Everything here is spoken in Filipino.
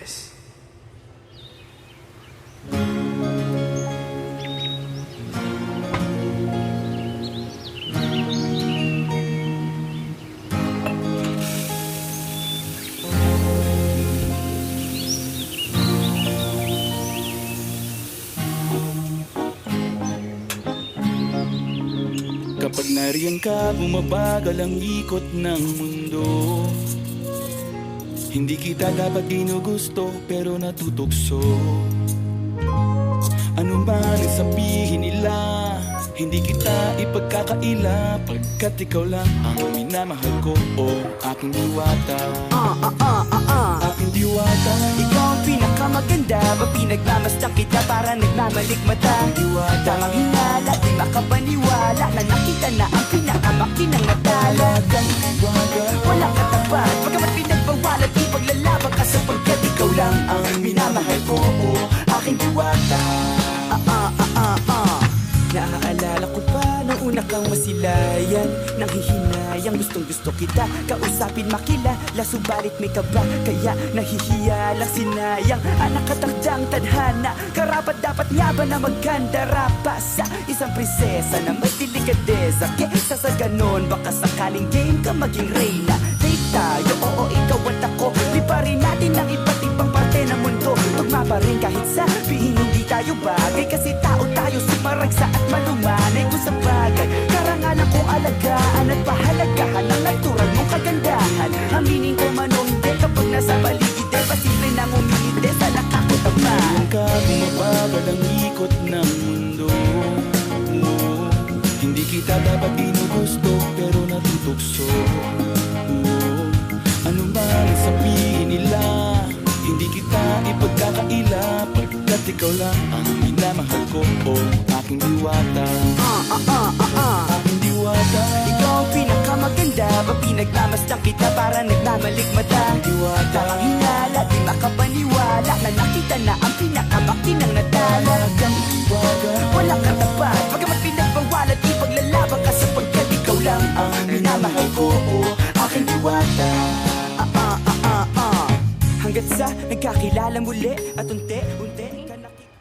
Yes. Kapag nariyan ka, bumabagal ang ikot ng mundo. Hindi kita dapat ginugusto, pero natutukso. Ano man ang sabihin nila, hindi kita ipagkakaila, pagkat ikaw lang ang minamahal ko, oh aking diwata. Aking diwata. Ikaw ang pinakamaganda, mapinagmamasdan kita para nagmamalikmata. Diwata. Tamang hinala, di makapaniwala na nakita na ang pinakamakinang natala. Diwata. Walang katapat, pagkamat pinagbawalan, di paglalaban ka sapagkat ikaw lang ang minamahal ko, oh aking diwata. Naaalala ko pa nung una kang masilayan, nang hihinayang gustong gusto kita kausapin makilala, subalit may kaba, kaya nahihiya lang sinayang anak katakdang tadhana. Karapat dapat nga ba na maganda rapa sa isang prinsesa na may delikadesa? Kesa sa ganon, baka sakaling game ka maging reyna. Date tayo, oo ikaw at ako, liparin natin ang iba't ibang parte ng mundo. Tugma pa rin kahit sabihin hindi tayo bagay, kasi tao tayo sumaragsa at malumanay kung sa bagay. Karangalan kong alagaan at pahalagahan ang natural mong kagandahan. Aminin ko man o hindi, kapag nasa paligid eh, pasimple nang umingiti sa nakakutama. Nariyan ka, bumabagal ang ikot ng mundo. Oh, hindi kita dapat ginugusto, pero natutukso. Oh, ano man ang sabihin nila, hindi kita ipagkakaila, pagkat ikaw lang ang minamahal ko, oh aking diwata. Aking diwata. Ikaw ang pinakamaganda, mapinagmamasdan kita para nagmamalikmata. Diwata. Tamang hinala, di makapaniwala na nakita na ang pinakamakinang natala. Diwata. Walang katapat, pagkamat pinagbawalan, di paglalaban ka sapagkat ikaw lang ang minamahal ko, oh aking diwata. Hanggat sa nagkakilala muli at unti-unti